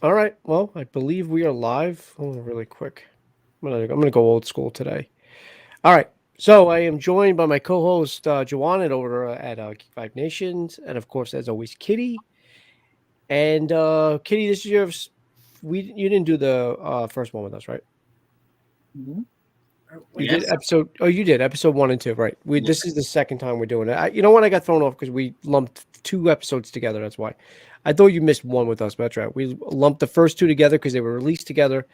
All right. Well, I believe we are live. Hold on really quick. I'm gonna go old school today. All right. So I am joined by my co-host Joanna over at Geek Five Nations, and of course, as always, Kitty. And Kitty, this is you didn't do the first one with us, right? Mhm. You Yes. did episode. Oh, you did episode 1 and 2, right? Yeah. This is the second time we're doing it. You know what? I got thrown off because we lumped 2 episodes together. That's why. I thought you missed one with us, but that's right. We lumped the first 2 together because they were released together.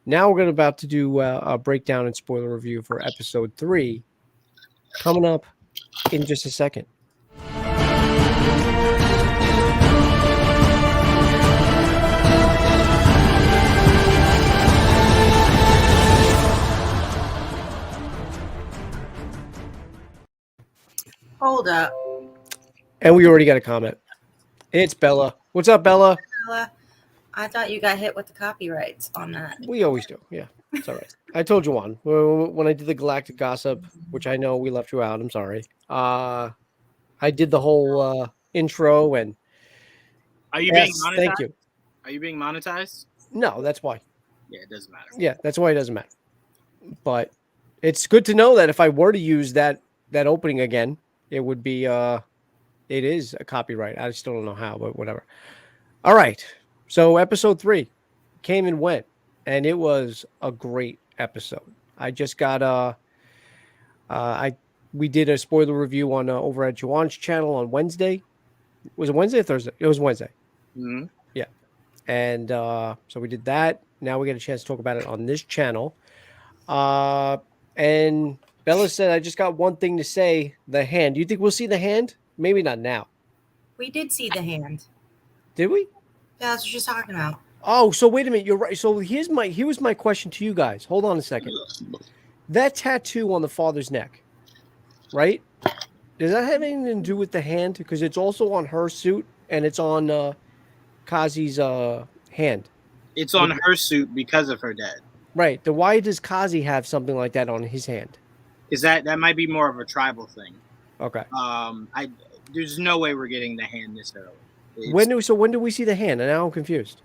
Now we're about to do a breakdown and spoiler review for episode 3 coming up in just a second. Hold up, And we already got a comment. It's Bella. What's up, Bella? Bella. I thought you got hit with the copyrights on that. We always do. Yeah, it's all right. I told you one when I did the Galactic Gossip, which I know we left you out. I'm sorry. I did the whole intro and Are you being yes, monetized? thank you. Are you being monetized? No, that's why. Yeah, it doesn't matter. Yeah, that's why it doesn't matter. But it's good to know that if I were to use that opening again, it would be it is a copyright. I still don't know how, but whatever. All right. So episode 3 came and went, and it was a great episode. I just got I we did a spoiler review on over at Juwan's channel on Wednesday. Was it Wednesday or Thursday? It was Wednesday. Mm-hmm. Yeah. And so we did that. Now we get a chance to talk about it on this channel. And Bella said, I just got one thing to say. The hand. Do you think we'll see the hand? Maybe not now. We did see the hand. Did we? Yeah, that's what she's talking about. Oh, so wait a minute. You're right. So here was my question to you guys. Hold on a second. That tattoo on the father's neck, right? Does that have anything to do with the hand? Because it's also on her suit and it's on Kazi's hand. It's on her suit because of her dad. Right. Then why does Kazi have something like that on his hand? Is that might be more of a tribal thing? Okay. There's no way we're getting the hand this early. When do we see the hand? And now I'm confused.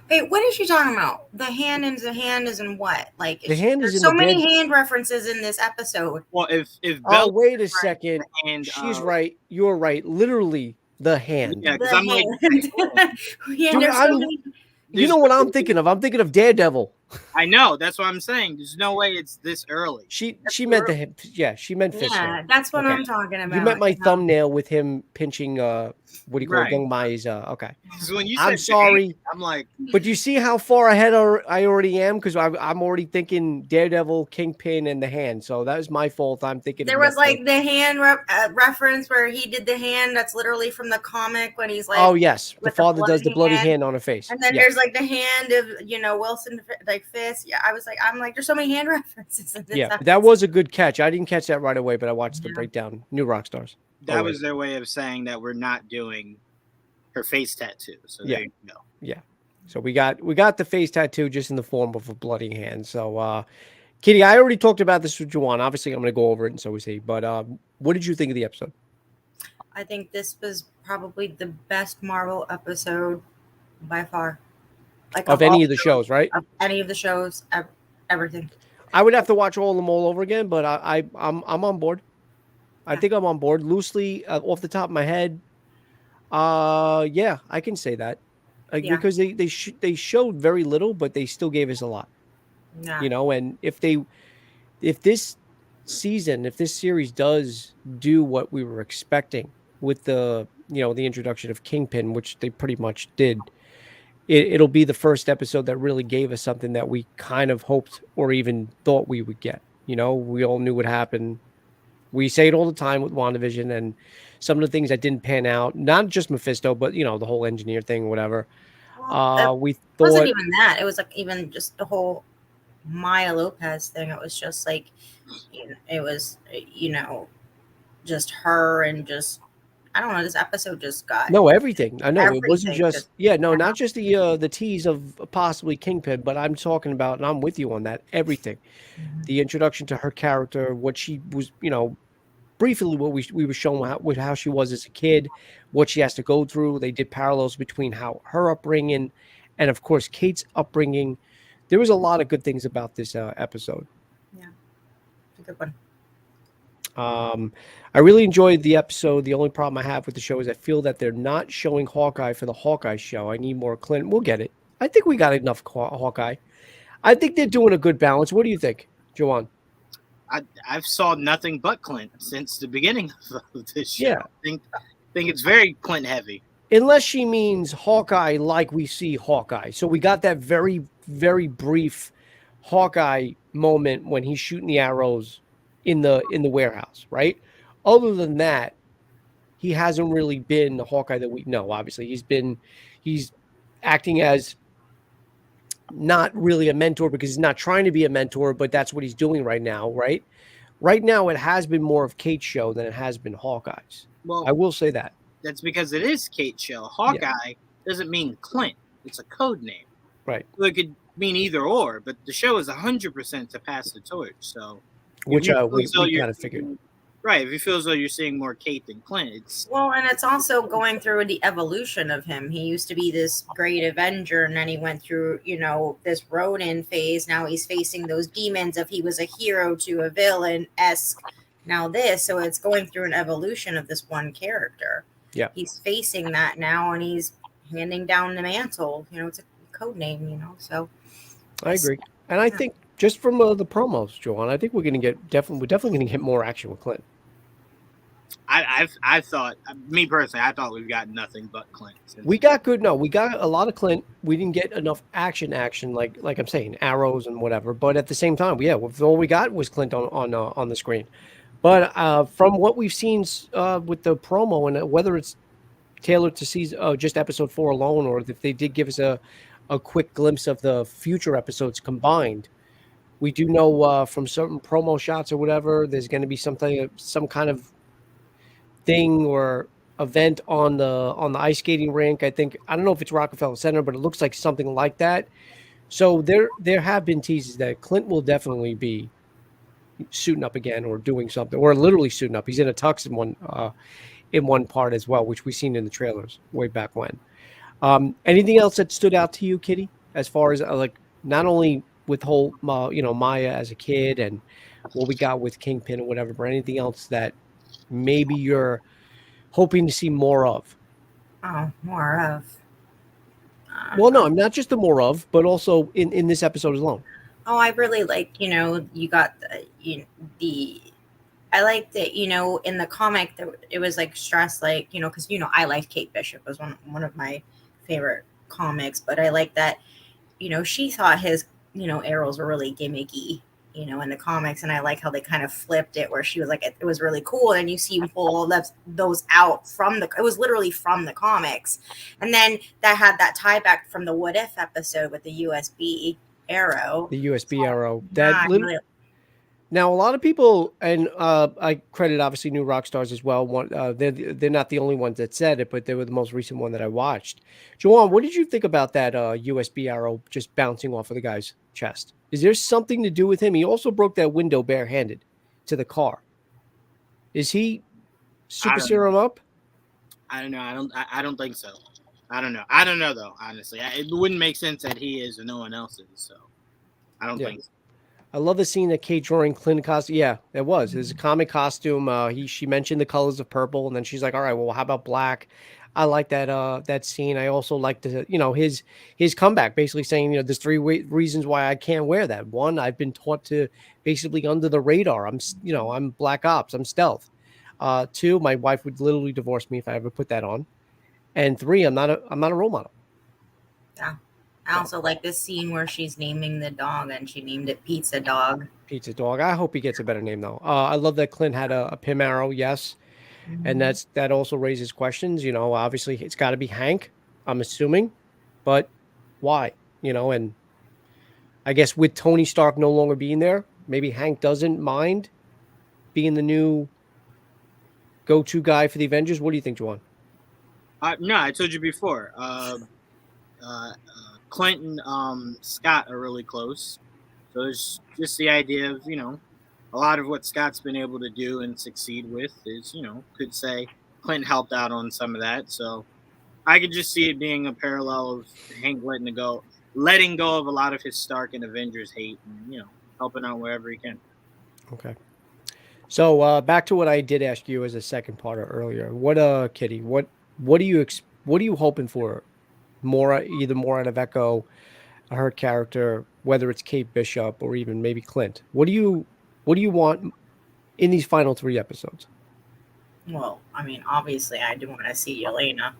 Wait, what is she talking about? The hand is in what? Like the hand is in so the many dead... hand references in this episode. Well, if Bella wait a second. Hand, she's right. You're right. Literally the hand. Yeah, because I'm like, yeah, dude, you know what I'm thinking of? I'm thinking of Daredevil. I know. That's what I'm saying. There's no way it's this early. She meant the yeah. She meant Fisk. Yeah, that's what I'm talking about. You meant my thumbnail with him pinching what do you call it? Young Mai's okay. So when you I'm sorry. Hand, I'm like, but you see how far ahead I already am because I'm already thinking Daredevil, Kingpin, and the hand. So that was my fault. I'm thinking there was like the hand reference where he did the hand. That's literally from the comic when he's like, oh yes, the father does the bloody hand on her face, and then there's like the hand of Wilson, like Fisk. Yeah, I'm like, there's so many hand references in this episode. That was a good catch. I didn't catch that right away, but I watched the breakdown. New Rockstars. That was their way of saying that we're not doing her face tattoo. So there you go. Yeah. So we got the face tattoo just in the form of a bloody hand. So Kitty, I already talked about this with Juwan. Obviously, I'm going to go over it, and so is he. But what did you think of the episode? I think this was probably the best Marvel episode by far. Like of any of the shows, right? Of any of the shows, everything. I would have to watch all of them all over again, but I'm on board. I think I'm on board loosely off the top of my head. Yeah, I can say that because they showed very little, but they still gave us a lot. Yeah. You know, and if this series does do what we were expecting with the introduction of Kingpin, which they pretty much did, it'll be the first episode that really gave us something that we kind of hoped or even thought we would get. You know, we all knew what happened. We say it all the time with WandaVision and some of the things that didn't pan out, not just Mephisto, but, the whole engineer thing, whatever. We thought... It wasn't even that. It was like even just the whole Maya Lopez thing. It was just like, it was, just her and just, I don't know, this episode just got... No, everything. I know. It wasn't just... not just the tease of possibly Kingpin, but I'm talking about, and I'm with you on that, everything. Mm-hmm. The introduction to her character, what she was, briefly what we were shown with how she was as a kid, what she has to go through. They did parallels between how her upbringing and of course Kate's upbringing. There was a lot of good things about this episode. Yeah, it's a good one. I really enjoyed the episode. The only problem I have with the show is I feel that they're not showing Hawkeye for the Hawkeye show. I need more Clint. We'll get it. I think we got enough Hawkeye. I think they're doing a good balance. What do you think, Joanne? I've saw nothing but Clint since the beginning of this show. Yeah. I think it's very Clint heavy. Unless she means Hawkeye like we see Hawkeye. So we got that very, very brief Hawkeye moment when he's shooting the arrows in the warehouse, right? Other than that, he hasn't really been the Hawkeye that we know. Obviously, he's acting as not really a mentor because he's not trying to be a mentor, but that's what he's doing right now, right? Right now, it has been more of Kate's show than it has been Hawkeye's. Well, I will say that. That's because it is Kate's show. Hawkeye doesn't mean Clint. It's a code name. Right. So it could mean either or, but the show is 100% to pass the torch. So, which we kind of figured. Right. If you feel as though you're seeing more Kate than Clint, it's and it's also going through the evolution of him. He used to be this great Avenger, and then he went through, this Ronin phase. Now he's facing those demons of he was a hero to a villain-esque. Now this, so it's going through an evolution of this one character. Yeah, he's facing that now, and he's handing down the mantle. It's a code name. So I agree, and I think just from the promos, Joanne, I think we're definitely going to get more action with Clint. I thought, me personally, I thought we've got nothing but Clint. We got good. No, we got a lot of Clint. We didn't get enough action like I'm saying, arrows and whatever. But at the same time, all we got was Clint on the screen. But from what we've seen with the promo, and whether it's tailored to see just episode 4 alone, or if they did give us a quick glimpse of the future episodes combined, we do know from certain promo shots or whatever, there's going to be some kind of thing or event on the ice skating rink. I don't know if it's Rockefeller Center, but it looks like something like that. So there have been teases that Clint will definitely be suiting up again or doing something, or literally suiting up. He's in a tux in one part as well, which we've seen in the trailers way back when. Anything else that stood out to you, Kitty, as far as not only with whole Maya as a kid and what we got with Kingpin or whatever, but anything else that maybe you're hoping to see more of? Oh, more of. Well, no, not just the more of, but also in this episode alone. Oh, I really like, you got I liked it, in the comic that it was stressed, because, I like Kate Bishop was one of my favorite comics, but I like that, she thought his, arrows were really gimmicky, in the comics. And I like how they kind of flipped it where she was like, it was really cool. And you see him pull those out it was literally from the comics. And then that had that tie back from the What If episode with the USB arrow. The USB arrow. Now, a lot of people, and I credit obviously New Rock Stars as well. They're not the only ones that said it, but they were the most recent one that I watched. Joanne, what did you think about that USB arrow just bouncing off of the guy's chest? Is there something to do with him? He also broke that window barehanded to the car. Is he super serum up? I don't know. I don't think so. I don't know though. Honestly, it wouldn't make sense that he is and no one else is. So I don't think so. I love the scene that Kate drawing Clint costume. Yeah, it was. It was a comic costume. She mentioned the colors of purple, and then she's like, "All right, well, how about black?" I like that scene. I also like his comeback, basically saying, there's 3 reasons why I can't wear that. 1, I've been taught to basically under the radar. I'm black ops. I'm stealth. 2, my wife would literally divorce me if I ever put that on. And 3, I'm not a role model. Yeah. I also like this scene where she's naming the dog, and she named it Pizza Dog. Pizza Dog. I hope he gets a better name though. I love that Clint had a Pym arrow. Yes. Mm-hmm. And that also raises questions. Obviously it's got to be Hank, I'm assuming, but why? And I guess with Tony Stark no longer being there, maybe Hank doesn't mind being the new go-to guy for the Avengers. What do you think, Juwan? No, I told you before. Clint and Scott are really close. So it's just the idea of, a lot of what Scott's been able to do and succeed with is, could say Clint helped out on some of that. So I could just see it being a parallel of Hank letting go of a lot of his Stark and Avengers hate, and helping out wherever he can. Okay. So back to what I did ask you as a second part earlier. What Kitty, what are you hoping for? Either more out of Echo, her character, whether it's Kate Bishop or even maybe Clint. What do you want in these final 3 episodes? Well, I mean, obviously, I do want to see Yelena.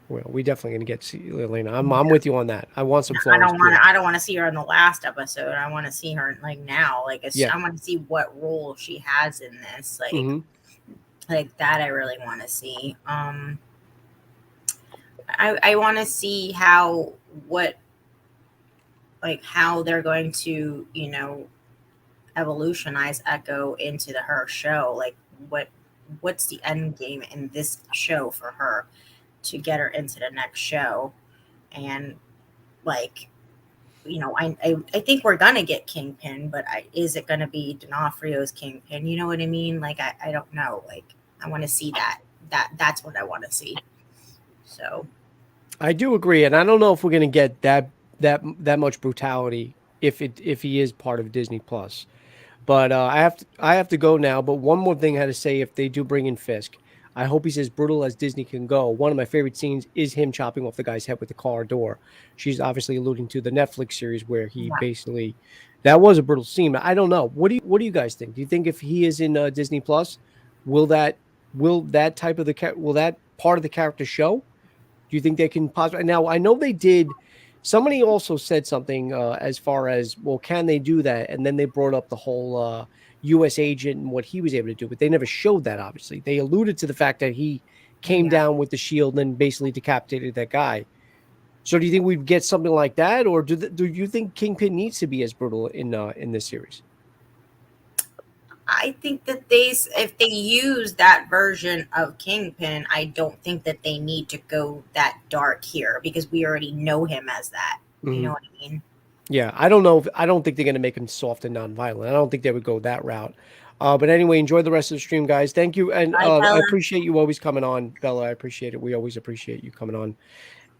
Well, we definitely gonna get to see Elena. I'm with you on that. I want some I Florence don't want Pugh. to. I don't want to see her in the last episode. I want to see her like now. Like, Yeah. I want to see what role she has in this. Mhm. Like that. I really want to see. I want to see how they're going to evolutionize Echo into her show. Like what's the end game in this show for her to get her into the next show. And like, I think we're gonna get Kingpin, but is it gonna be D'Onofrio's Kingpin? You know what I mean? Like I don't know. Like I want to see that's what I want to see. So I do agree, and I don't know if we're gonna get that much brutality if he is part of Disney Plus. But I have to go now. But one more thing I had to say: if they do bring in Fisk, I hope he's as brutal as Disney can go. One of my favorite scenes is him chopping off the guy's head with the car door. She's obviously alluding to the Netflix series where he basically that was a brutal scene. I don't know. What do you guys think? Do you think if he is in Disney Plus, will that type of will that part of the character show? Do you think they can possibly? Now I know they did. Somebody also said something as far as, well, can they do that? And then they brought up the whole U.S. agent and what he was able to do, but they never showed that. Obviously, they alluded to the fact that he came down with the shield and basically decapitated that guy. So, do you think we get something like that, or do you think Kingpin needs to be as brutal in this series? I think that if they use that version of Kingpin, I don't think that they need to go that dark here because we already know him as that. Mm-hmm. You know what I mean? Yeah, I don't know. I don't think they're going to make him soft and nonviolent. I don't think they would go that route. But anyway, enjoy the rest of the stream, guys. Thank you, and I appreciate you always coming on, Bella. I appreciate it. We always appreciate you coming on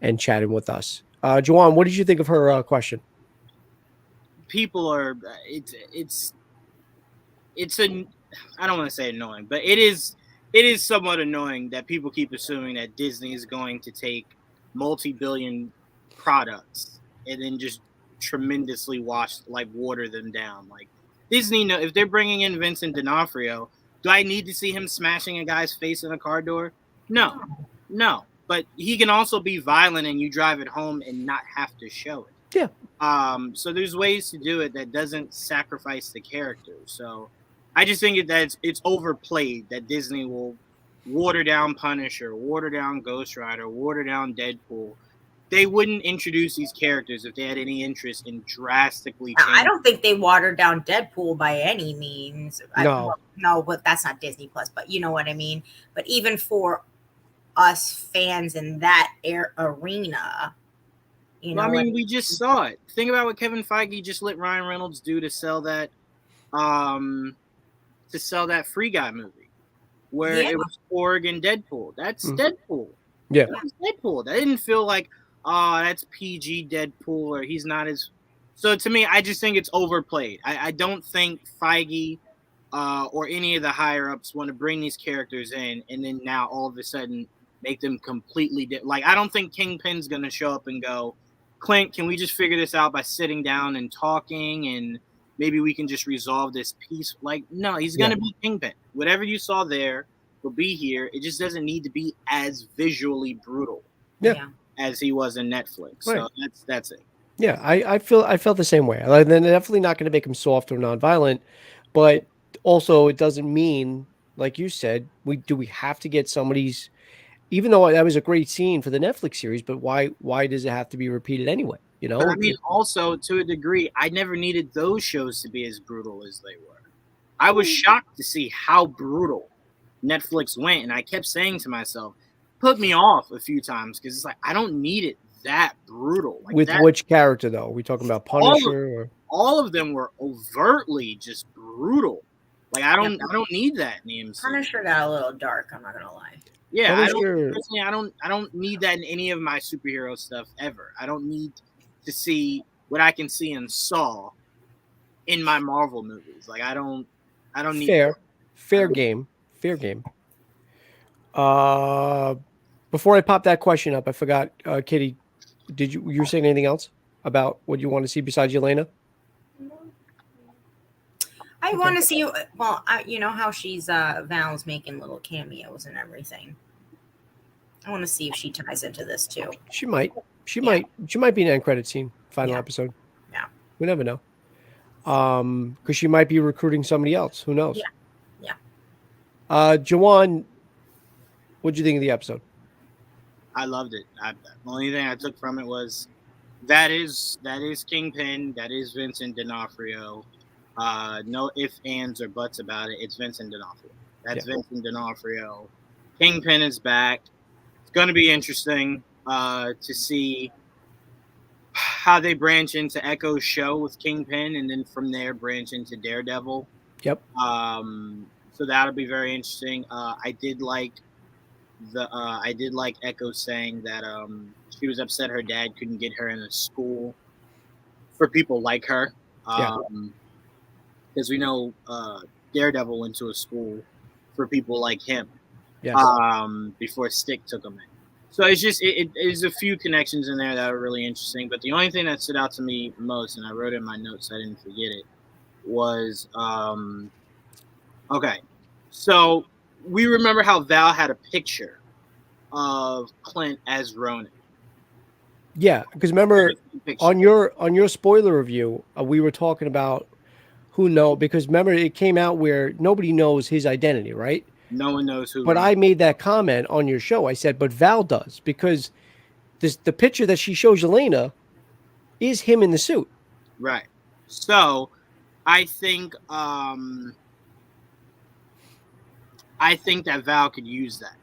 and chatting with us. Joanne, what did you think of her question? People are I don't want to say annoying, but it is somewhat annoying that people keep assuming that Disney is going to take multi-billion products and then just tremendously water them down. Like Disney, if they're bringing in Vincent D'Onofrio, do I need to see him smashing a guy's face in a car door? No. But he can also be violent and you drive it home and not have to show it. Yeah. So there's ways to do it that doesn't sacrifice the character. So I just think that it's overplayed that Disney will water down Punisher, water down Ghost Rider, water down Deadpool. They wouldn't introduce these characters if they had any interest in drastically changing. I don't think they watered down Deadpool by any means. No, but that's not Disney Plus. But you know what I mean. But even for us fans in that arena, we just saw it. Think about what Kevin Feige just let Ryan Reynolds do to sell that Free Guy movie where it was Korg and Deadpool. That's Deadpool. Yeah. That's Deadpool. That didn't feel like, that's PG Deadpool or he's not as. So to me, I just think it's overplayed. I don't think Feige or any of the higher ups want to bring these characters in and then now all of a sudden make them completely like, I don't think Kingpin's going to show up and go, Clint, can we just figure this out by sitting down and talking and maybe we can just resolve this piece? Like, no, he's going to be Kingpin. Whatever you saw there will be here. It just doesn't need to be as visually brutal as he was in Netflix. Right. So that's it. Yeah, I felt the same way. They're definitely not going to make him soft or nonviolent, but also it doesn't mean, like you said, we have to get somebody's. Even though that was a great scene for the Netflix series, but why does it have to be repeated anyway? But I mean, also to a degree, I never needed those shows to be as brutal as they were. I was shocked to see how brutal Netflix went, and I kept saying to myself, put me off a few times because it's like I don't need it that brutal. Like with which character though? Are we talking about Punisher? All of them were overtly just brutal. Like I don't need that in the MCU. Punisher got a little dark. I'm not gonna lie. Yeah, What was your personally, I don't need that in any of my superhero stuff ever. I don't need to see what I can see in Saw in my Marvel movies. Like I don't need that. I fair don't, game? Fair game. Uh, before I pop that question up, I forgot, Kitty. Did you were saying anything else about what you want to see besides Yelena? I Okay. want to see. Well, you know how she's Val's making little cameos and everything. I want to see if she ties into this too. She might. She Yeah. might. She might be an end credit scene, final Yeah. episode. Yeah. We never know. Because she might be recruiting somebody else. Who knows? Yeah. Yeah. Jawan, what'd you think of the episode? I loved it. The only thing I took from it was that is Kingpin. That is Vincent D'Onofrio. No ifs, ands, or buts about it. It's Vincent D'Onofrio. That's Vincent D'Onofrio. Kingpin is back. It's going to be interesting to see how they branch into Echo's show with Kingpin, and then from there branch into Daredevil. Yep. So that'll be very interesting. I did like Echo saying that she was upset her dad couldn't get her in a school for people like her. Because we know Daredevil went to a school for people like him. Yes. Before Stick took him in. So it's just there's a few connections in there that are really interesting. But the only thing that stood out to me most, and I wrote it in my notes, so I didn't forget it, was okay. So we remember how Val had a picture of Clint as Ronin. Yeah, because remember on your spoiler review, we were talking about who know because remember it came out where nobody knows his identity, right? No one knows who. But I made that comment on your show. I said, but Val does because the picture that she shows Elena is him in the suit. Right. So I think that Val could use that.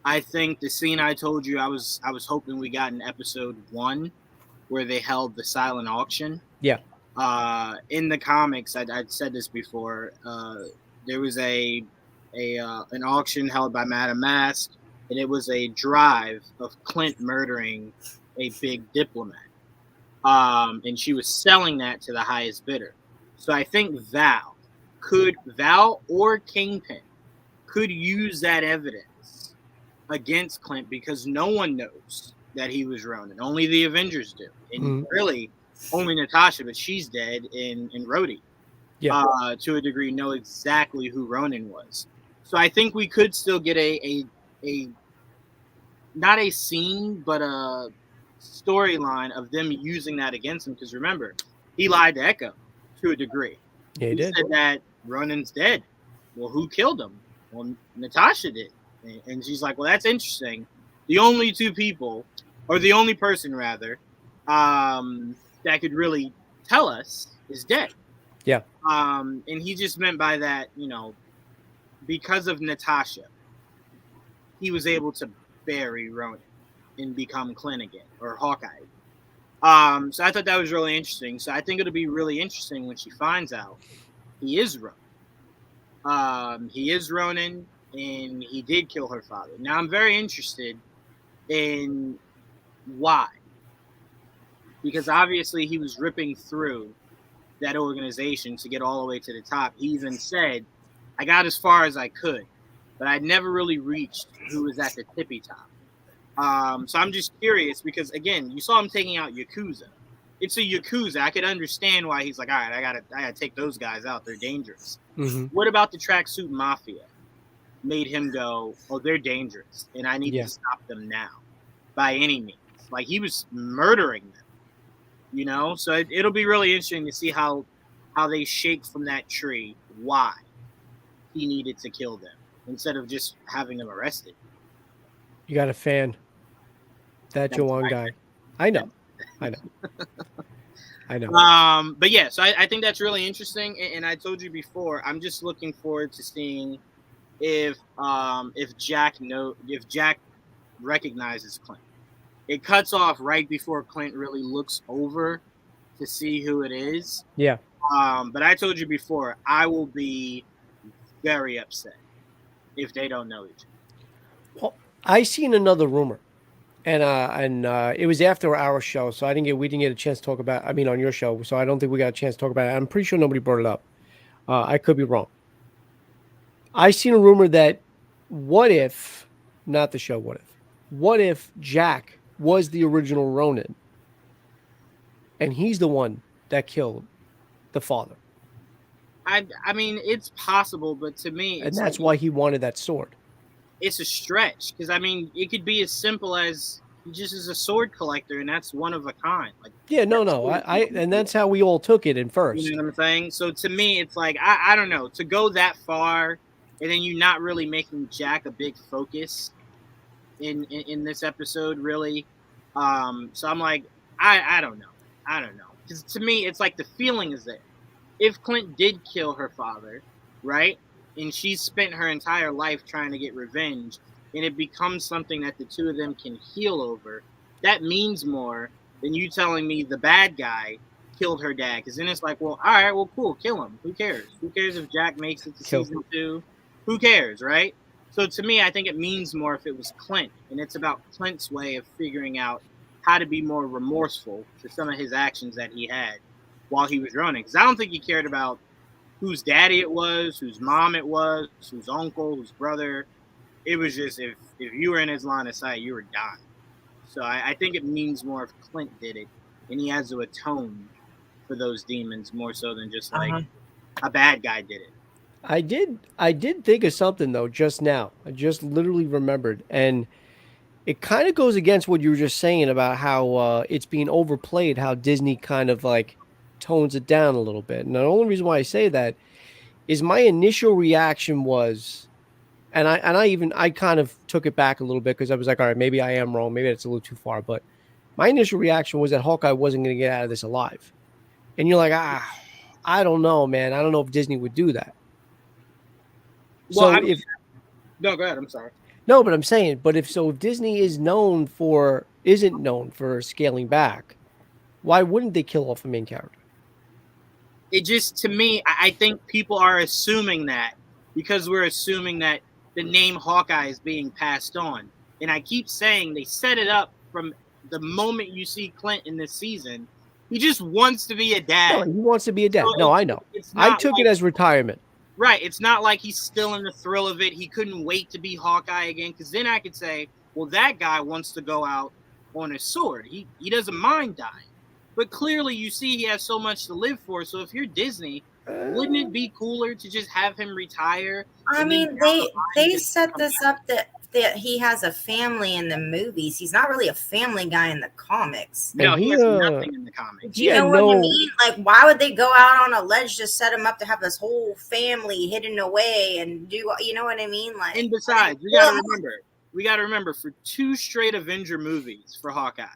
I think the scene I told you I was hoping we got in episode 1 where they held the silent auction. Yeah. In the comics, I'd said this before. There was an auction held by Madame Mask, and it was a drive of Clint murdering a big diplomat. And she was selling that to the highest bidder. So I think Val or Kingpin could use that evidence against Clint because no one knows that he was Ronin. Only the Avengers do. And really only Natasha, but she's dead, and Rhodey, to a degree, know exactly who Ronin was. So I think we could still get a not a scene, but a storyline of them using that against him. Because remember, he lied to Echo to a degree. Yeah, he did. Said that Ronin's dead. Well, who killed him? Well, Natasha did. And she's like, well, that's interesting. The only two people, or the only person rather, that could really tell us is dead. Yeah. And he just meant by that, because of Natasha, he was able to bury Ronin and become Clint again, or Hawkeye. So I thought that was really interesting. So I think it'll be really interesting when she finds out he is Ronin. He is Ronin, and he did kill her father. Now I'm very interested in why. Because obviously he was ripping through that organization to get all the way to the top. He even said, I got as far as I could, but I never really reached who was at the tippy top. So I'm just curious because, again, you saw him taking out Yakuza. It's a Yakuza. I could understand why he's like, all right, I gotta take those guys out. They're dangerous. Mm-hmm. What about the tracksuit mafia? Made him go, oh, they're dangerous, and I need to stop them now by any means. Like, he was murdering them, So it'll be really interesting to see how they shake from that tree why he needed to kill them instead of just having them arrested. You got a fan. That's your one guy. I know. But yeah, so I think that's really interesting. And I told you before, I'm just looking forward to seeing if Jack recognizes Clint. It cuts off right before Clint really looks over to see who it is. Yeah. But I told you before, I will be very upset if they don't know each other. I seen another rumor, and it was after our show, so we didn't get a chance to talk about. I mean, on your show, so I don't think we got a chance to talk about it. I'm pretty sure nobody brought it up. I could be wrong. I seen a rumor that what if, not the show, what if Jack was the original Ronin, and he's the one that killed the father, I mean, it's possible, but to me, and it's that's like, why he wanted that sword. it's a stretch because I mean, it could be as simple as he just is a sword collector, and that's one of a kind. Like, Yeah, no, and that's how we all took it in first. you know what I'm saying? So to me, it's like I don't know, to go that far, and then you not really making Jack a big focus in this episode, really. So I'm like, I don't know, because to me, it's like the feeling is there. If Clint did kill her father, right, and she spent her entire life trying to get revenge, and it becomes something that the two of them can heal over, that means more than you telling me the bad guy killed her dad. Because then it's like, well, all right, well, cool, kill him. Who cares? Who cares if Jack makes it to season 2? Who cares, right? So to me, I think it means more if it was Clint, and it's about Clint's way of figuring out how to be more remorseful for some of his actions that he had while he was running. Because I don't think he cared about whose daddy it was, whose mom it was, whose uncle, whose brother. It was just if you were in his line of sight, you were dying. So I think it means more if Clint did it, and he has to atone for those demons more so than just like a bad guy did it. I did think of something though just now. I just literally remembered, and it kind of goes against what you were just saying about how it's being overplayed, how Disney kind of like tones it down a little bit. And the only reason why I say that is my initial reaction was, and I kind of took it back a little bit because I was like, all right, maybe I am wrong, maybe it's a little too far, but my initial reaction was that Hawkeye wasn't going to get out of this alive. And you're like, I don't know, man. I don't know if Disney would do that. Well, So no, go ahead. I'm sorry. No, but I'm saying, if Disney isn't known for scaling back, why wouldn't they kill off a main character? It just, to me, I think people are assuming that because we're assuming that the name Hawkeye is being passed on. And I keep saying they set it up from the moment you see Clint in this season. He just wants to be a dad. No, he wants to be a dad. So I know. I took it as retirement. Right. It's not like he's still in the thrill of it. He couldn't wait to be Hawkeye again, because then I could say, well, that guy wants to go out on his sword. He doesn't mind dying. But clearly you see he has so much to live for. So if you're Disney, wouldn't it be cooler to just have him retire? I mean, they set this up that he has a family in the movies. He's not really a family guy in the comics. No, he has nothing in the comics. Do you know what I mean? Like, why would they go out on a ledge to set him up to have this whole family hidden away and do, you know what I mean? Like, and besides, we got to remember, for 2 straight Avenger movies for Hawkeye,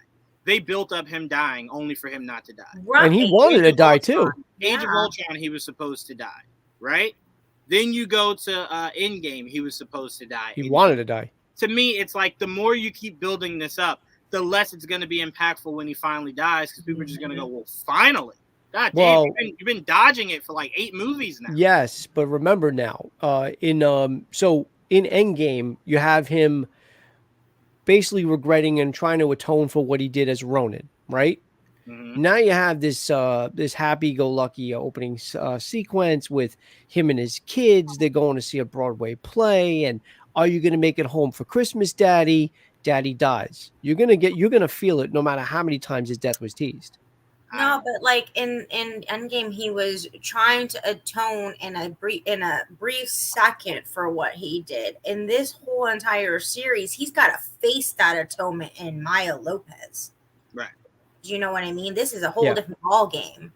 they built up him dying only for him not to die. Right. And he wanted to die too. Age of Ultron, he was supposed to die, right? Then you go to Endgame, he was supposed to die. He wanted to die. To me, it's like the more you keep building this up, the less it's going to be impactful when he finally dies, because people are just going to go, well, finally. God damn, you've been dodging it for like 8 movies now. Yes, but remember now, in Endgame, you have him basically regretting and trying to atone for what he did as Ronin, right? Mm-hmm. Now you have this happy-go-lucky opening sequence with him and his kids. They're going to see a Broadway play, and are you going to make it home for Christmas, Daddy? Daddy dies. You're gonna feel it no matter how many times his death was teased. No, but like in Endgame, he was trying to atone in a brief second for what he did. In this whole entire series, he's got to face that atonement in Maya Lopez. Right. Do you know what I mean? This is a whole different ball game.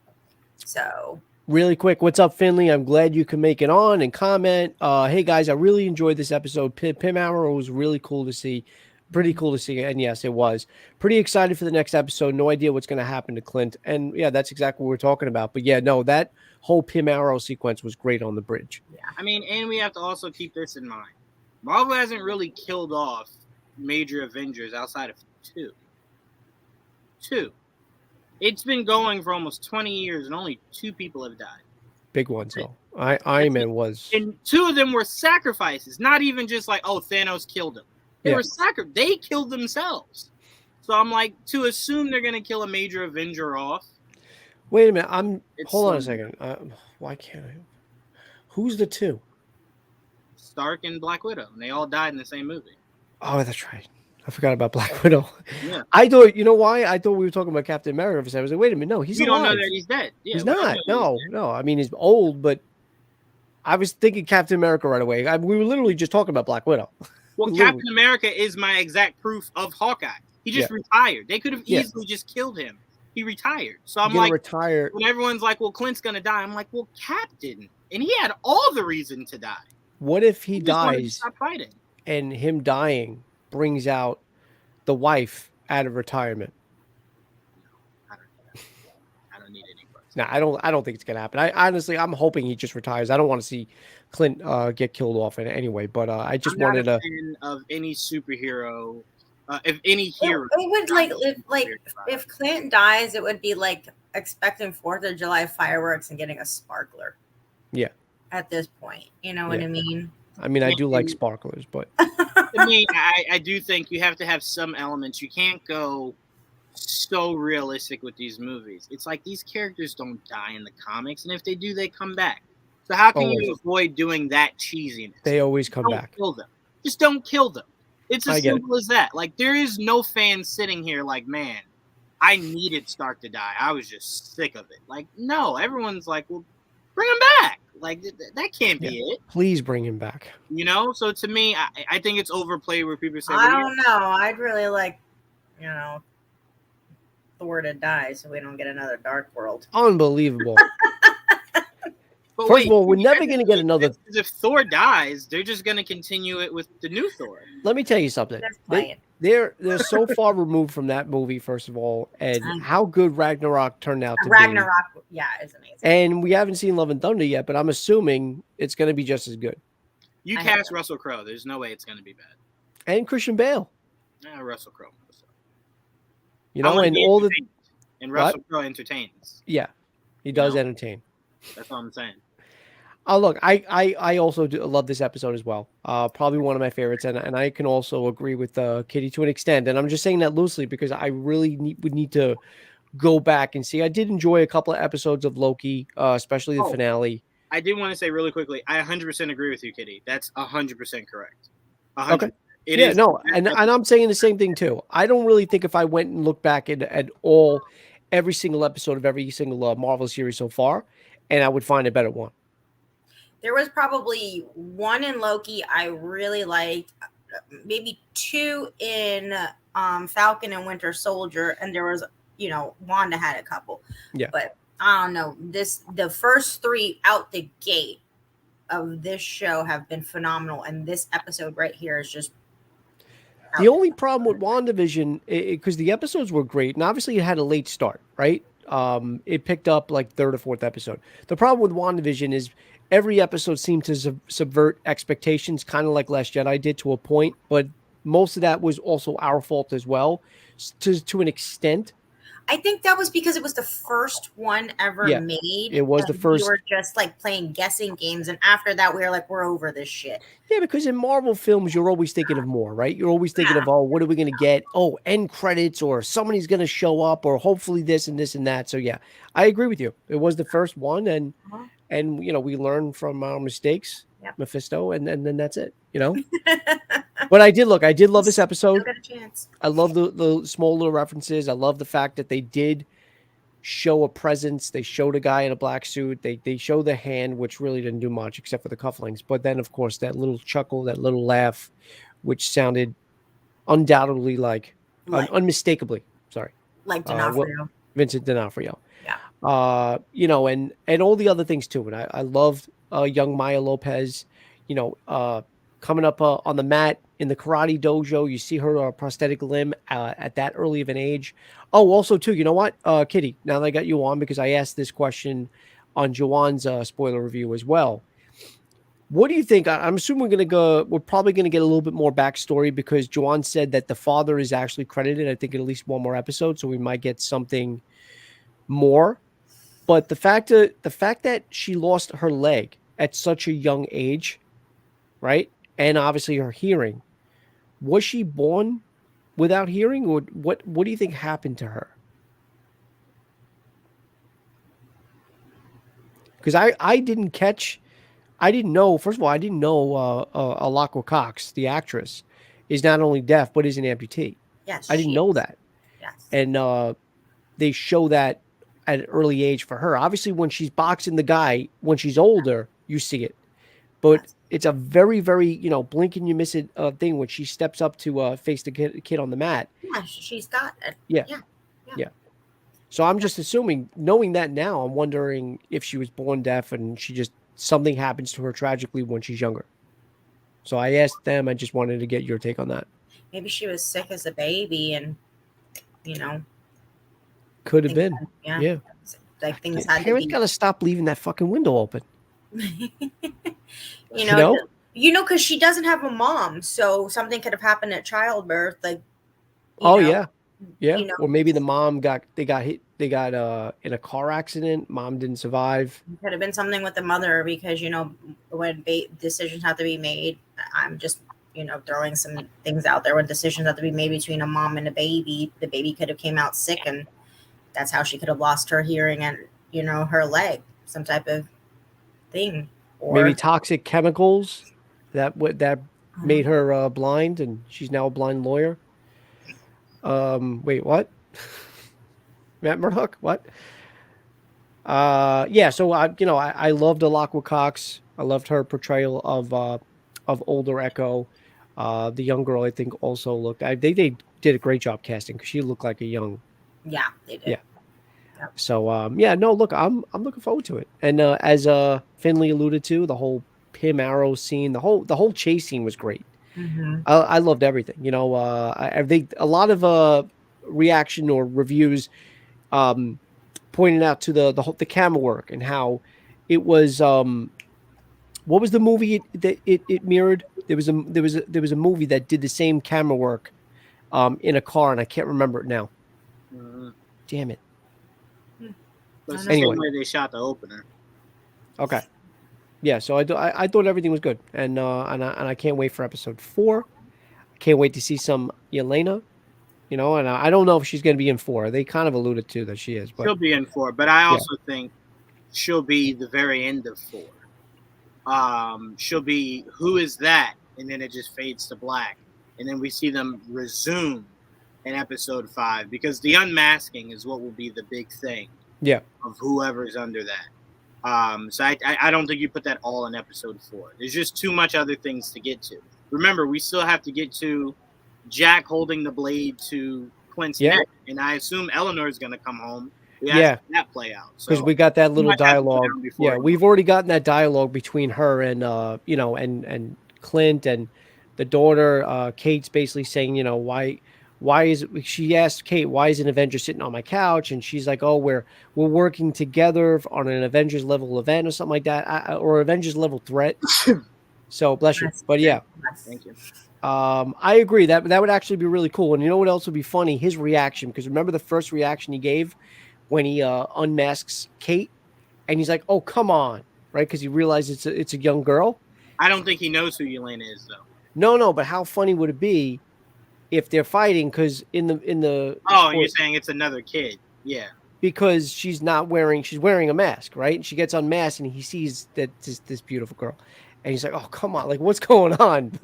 So really quick, what's up, Finley? I'm glad you can make it on and comment. Hey guys, I really enjoyed this episode. Pym Arrow was really cool to see. Pretty cool to see, and yes, it was. Pretty excited for the next episode. No idea what's going to happen to Clint, and yeah, that's exactly what we're talking about. But yeah, no, that whole Pym Arrow sequence was great on the bridge. Yeah, I mean, and we have to also keep this in mind. Marvel hasn't really killed off major Avengers outside of 2. It's been going for almost 20 years, and only 2 people have died. Big ones, though. Iron Man was, and 2 of them were sacrifices. Not even just like, oh, Thanos killed him. They were they killed themselves. So I'm like, to assume they're gonna kill a major Avenger off. Wait a minute. Hold on a second. Why can't I? Who's the two? Stark and Black Widow, and they all died in the same movie. Oh, that's right. I forgot about Black Widow. Yeah. I thought, you know why? I thought we were talking about Captain America for a second. I was like, wait a minute, no, he's alive. We don't know that he's dead. Yeah, he's not. No. I mean, he's old, but I was thinking Captain America right away. We were literally just talking about Black Widow. Well, Captain America is my exact proof of Hawkeye. He just retired. They could have easily just killed him. He retired. So I'm like, retire. When everyone's like, well, Clint's going to die, I'm like, well, Cap didn't. And he had all the reason to die. What if he dies stop fighting? And him dying brings out the wife out of retirement? I don't need any questions. No, I don't think it's gonna happen. I'm hoping he just retires. I don't want to see Clint get killed off in any way. But I just wanted to. Fan of any superhero, if any hero. It would if Clint dies, it would be like expecting 4th of July fireworks and getting a sparkler. Yeah. At this point, you know what I mean. I mean, I do like sparklers, but to me, I do think you have to have some elements. You can't go so realistic with these movies. It's like these characters don't die in the comics, and if they do, they come back. So how can you avoid doing that cheesiness? They always come back. Kill them. Just don't kill them. It's as simple as that. Like, there is no fan sitting here like, man, I needed Stark to die. I was just sick of it. Like, no, everyone's like, well, bring him back. Like, that can't be it. Please bring him back. You know? So to me, I think it's overplayed where people say, I don't know. I'd really like, Thor to die so we don't get another Dark World. Unbelievable. First of all, we're never going to get another. If Thor dies, they're just going to continue it with the new Thor. Let me tell you something. They're so far removed from that movie, first of all, and how good Ragnarok turned out to be. Ragnarok, is amazing. And we haven't seen Love and Thunder yet, but I'm assuming it's going to be just as good. You cast Russell Crowe. There's no way it's going to be bad. And Christian Bale. Russell Crowe. You know, and all the... And Russell Crowe entertains. Yeah, he does entertain. That's what I'm saying. Look, I also love this episode as well. Probably one of my favorites, and I can also agree with Kitty to an extent. And I'm just saying that loosely because I really would need to go back and see. I did enjoy a couple of episodes of Loki, especially the finale. I did want to say really quickly, I 100% agree with you, Kitty. That's 100% correct. 100%. Okay. It is. No, and I'm saying the same thing too. I don't really think if I went and looked back at every single episode of every single Marvel series so far, and I would find a better one. There was probably one in Loki I really liked, maybe 2 in Falcon and Winter Soldier, and there was, Wanda had a couple. Yeah. But I don't know. The first 3 out the gate of this show have been phenomenal, and this episode right here is just. The only problem with WandaVision, because the episodes were great, and obviously it had a late start, right? It picked up like 3rd or 4th episode. The problem with WandaVision is every episode seemed to subvert expectations, kind of like Last Jedi did to a point, but most of that was also our fault as well, to an extent. I think that was because it was the first one ever made. It was the first. We were just like playing guessing games, and after that, we were like, we're over this shit. Yeah, because in Marvel films, you're always thinking of more, right? You're always thinking of, what are we going to get? Oh, end credits, or somebody's going to show up, or hopefully this and this and that. So yeah, I agree with you. It was the first one, and we learn from our mistakes, Mephisto, and then that's it, But I did love this episode. I love the small little references. I love the fact that they did show a presence. They showed a guy in a black suit. They show the hand, which really didn't do much except for the cufflinks. But then, of course, that little chuckle, that little laugh, which sounded undoubtedly unmistakably, like D'Onofrio. Vincent D'Onofrio. Yeah. And all the other things too. And I loved young Maya Lopez, coming up on the mat in the karate dojo. You see her prosthetic limb at that early of an age. Oh, also too, you know what, Kitty, now that I got you on, because I asked this question on Jawan's spoiler review as well. What do you think? I'm assuming we're probably going to get a little bit more backstory, because Jawan said that the father is actually credited, I think, in at least one more episode. So we might get something more. But the fact that she lost her leg at such a young age, right? And obviously her hearing. Was she born without hearing, or what do you think happened to her? Because I didn't know, first of all, I didn't know Alakwa Cox, the actress, is not only deaf but is an amputee. Yes, I didn't she know is. that. Yes. And they show that at an early age for her. Obviously, when she's boxing the guy, when she's older, you see it. But Yes. it's a very, very, blink and you miss it thing when she steps up to face the kid on the mat. Yeah, she's got it. Yeah. Yeah. Yeah. So I'm just assuming, knowing that now, I'm wondering if she was born deaf and something happens to her tragically when she's younger. So I asked them. I just wanted to get your take on that. Maybe she was sick as a baby, and Could have been. yeah. Like things had to Parents be. got to stop leaving that fucking window open. you know, because she doesn't have a mom, so something could have happened at childbirth. Like, yeah. Or maybe the just- mom got hit. They got in a car accident. Mom didn't survive. It could have been something with the mother, because when decisions have to be made, I'm just throwing some things out there. When decisions have to be made between a mom and a baby, the baby could have came out sick, and that's how she could have lost her hearing and her leg, some type of thing, or Maybe toxic chemicals that made her blind, and she's now a blind lawyer. Wait, what? Matt Murdock? What? Yeah. So I loved Alakwa Cox. I loved her portrayal of older Echo. The young girl, I think, also looked. They did a great job casting, because she looked like a young. Yeah, they did. Yeah. So no, look, I'm looking forward to it. And as Finley alluded to, the whole Pym Arrow scene, the whole chase scene was great. Mm-hmm. I loved everything. I think a lot of reaction or reviews pointed out to the camera work and how it was. What was the movie that it mirrored? There was a movie that did the same camera work in a car, and I can't remember it now. Damn it. But it's Anyway. the same way they shot the opener. Okay. Yeah, so I thought everything was good, and I can't wait for episode 4. I can't wait to see some Yelena, and I don't know if she's going to be in 4. They kind of alluded to that she is, but She'll be in 4, but I also think she'll be the very end of 4. She'll be, who is that? And then it just fades to black, and then we see them resume in episode 5, because the unmasking is what will be the big thing. Yeah. Of whoever's under that. So I don't think you put that all in episode 4. There's just too much other things to get to. Remember, we still have to get to Jack holding the blade to Clint's neck, and I assume Eleanor's going to come home. We have to that play out. Because we got that little dialogue. Yeah, we've already gotten that dialogue between her and and Clint, and the daughter. Kate's basically saying, why is she asked Kate, why is an Avenger sitting on my couch? And she's like, oh, we're working together on an Avengers level event or something like that, or Avengers level threat. So bless you. But yeah, thank you. I agree that would actually be really cool. And you know what else would be funny? His reaction, because remember the first reaction he gave when he unmasks Kate, and he's like, oh, come on, right? Because he realized it's a young girl. I don't think he knows who Yelena is, though. No, but how funny would it be if they're fighting? Because in the you're saying it's another kid. Yeah. Because she's wearing a mask, right? And she gets unmasked, and he sees that this beautiful girl, and he's like, oh, come on, like, what's going on?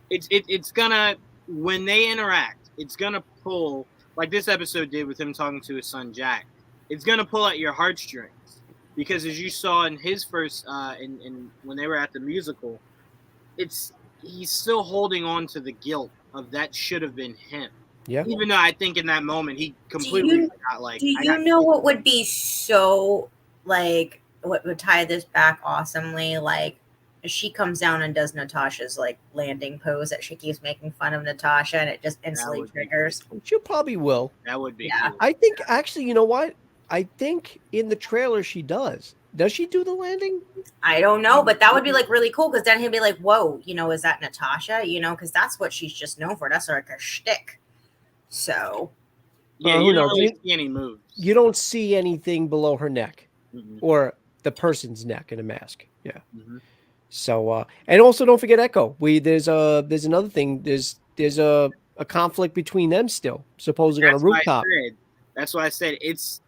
It's gonna, when they interact, it's gonna pull, like this episode did with him talking to his son Jack. It's gonna pull at your heartstrings, because as you saw in his first in when they were at the musical, he's still holding on to the guilt of that should have been him. Yeah. Even though I think in that moment he completely forgot. Like, do you know what would be so, like, what would tie this back awesomely? Like, she comes down and does Natasha's like landing pose that she keeps making fun of Natasha, and it just instantly triggers. She probably will. That would be. Yeah. Cool. I think actually, you know what? I think in the trailer she does. Does she do the landing? I don't know, but that would be like really cool, because then he'd be like, "Whoa, is that Natasha?" Because that's what she's just known for. That's like a shtick. So. Yeah, you don't really see any moves. You don't see anything below her neck, or the person's neck in a mask. Yeah. Mm-hmm. So and also don't forget Echo. There's another thing. There's a conflict between them still, supposedly on a That's why I rooftop. said. That's why I said it's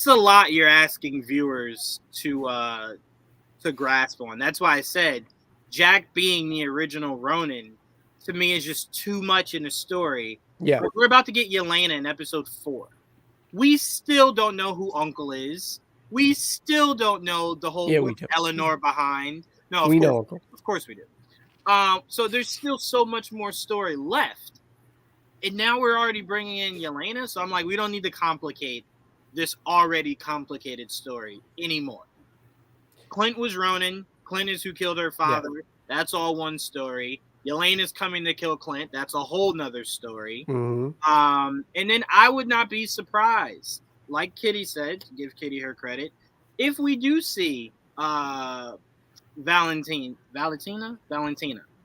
a lot you're asking viewers to grasp on. That's why I said Jack being the original Ronin to me is just too much in the story. Yeah. We're about to get Yelena in episode 4. We still don't know who Uncle is. We still don't know the whole we do. Eleanor behind. No, We know Uncle. Of course we do. So there's still so much more story left. And now we're already bringing in Yelena. So I'm like, we don't need to complicate this already complicated story anymore. Clint was Ronin. Clint is who killed her father. Yeah. That's all one story. Yelena's coming to kill Clint. That's a whole nother story. Mm-hmm. And then I would not be surprised, like Kitty said, to give Kitty her credit, if we do see Valentina.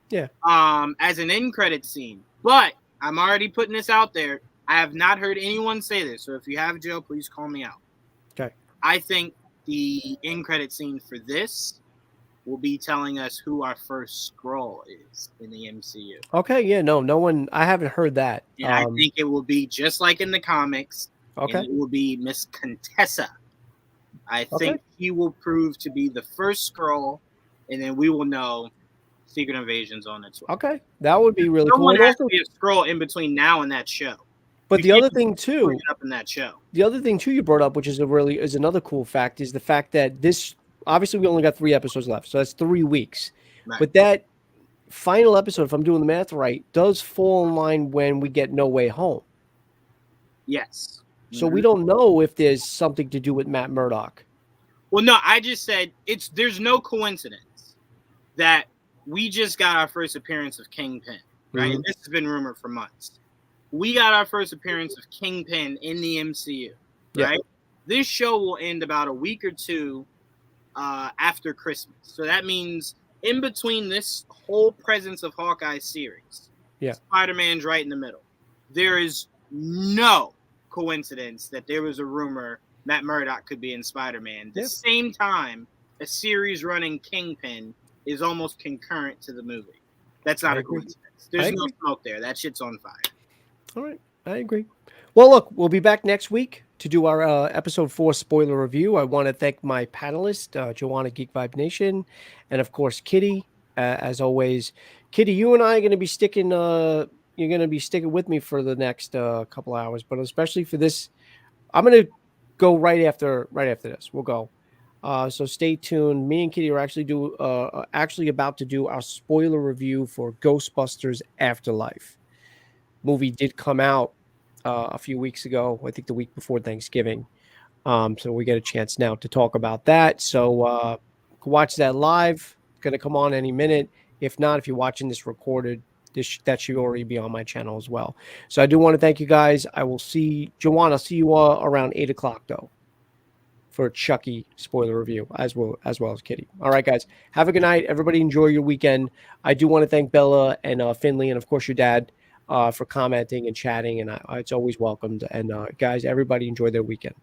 Yeah. As an end credit scene. But I'm already putting this out there. I have not heard anyone say this. So if you have, Joe, please call me out. Okay. I think the end credit scene for this will be telling us who our first Skrull is in the MCU. Okay, yeah, no one. I haven't heard that. And I think it will be just like in the comics. Okay, and it will be Miss Contessa. I think he will prove to be the first Skrull, and then we will know Secret Invasion's on its way. Okay, that would be really cool. Someone has to be a Skrull in between now and that show. But the other thing too, up in that show. The other thing too you brought up, which is another cool fact, is the fact that this obviously we only got 3 episodes left, so that's 3 weeks. Right. But that final episode, if I'm doing the math right, does fall in line when we get No Way Home. Yes. So we don't know if there's something to do with Matt Murdock. Well, no, I just said there's no coincidence that we just got our first appearance of Kingpin, right? Mm-hmm. This has been rumored for months. We got our first appearance of Kingpin in the MCU, right? Yeah. This show will end about a week or 2 after Christmas. So that means in between this whole Presence of Hawkeye series, Spider-Man's right in the middle. There is no coincidence that there was a rumor Matt Murdock could be in Spider-Man. The same time, a series running Kingpin is almost concurrent to the movie. That's not a coincidence. There's no smoke there. That shit's on fire. All right. I agree. Well, look, we'll be back next week to do our episode 4 spoiler review. I want to thank my panelists, Joanna, Geek Vibe Nation, and of course, Kitty. As always, Kitty, you and I are going to be sticking. You're going to be sticking with me for the next couple hours, but especially for this, I'm going to go right after this. We'll go. So stay tuned. Me and Kitty are actually about to do our spoiler review for Ghostbusters Afterlife. Movie did come out a few weeks ago. I think the week before Thanksgiving. So we get a chance now to talk about that. So watch that live. It's going to come on any minute. If not, if you're watching this recorded, that should already be on my channel as well. So I do want to thank you guys. I will see Joanne. I'll see you around 8:00 though for Chucky spoiler review as well as Kitty. All right, guys. Have a good night. Everybody enjoy your weekend. I do want to thank Bella and Finley and of course your dad for commenting and chatting, and it's always welcomed. And guys, everybody enjoy their weekend.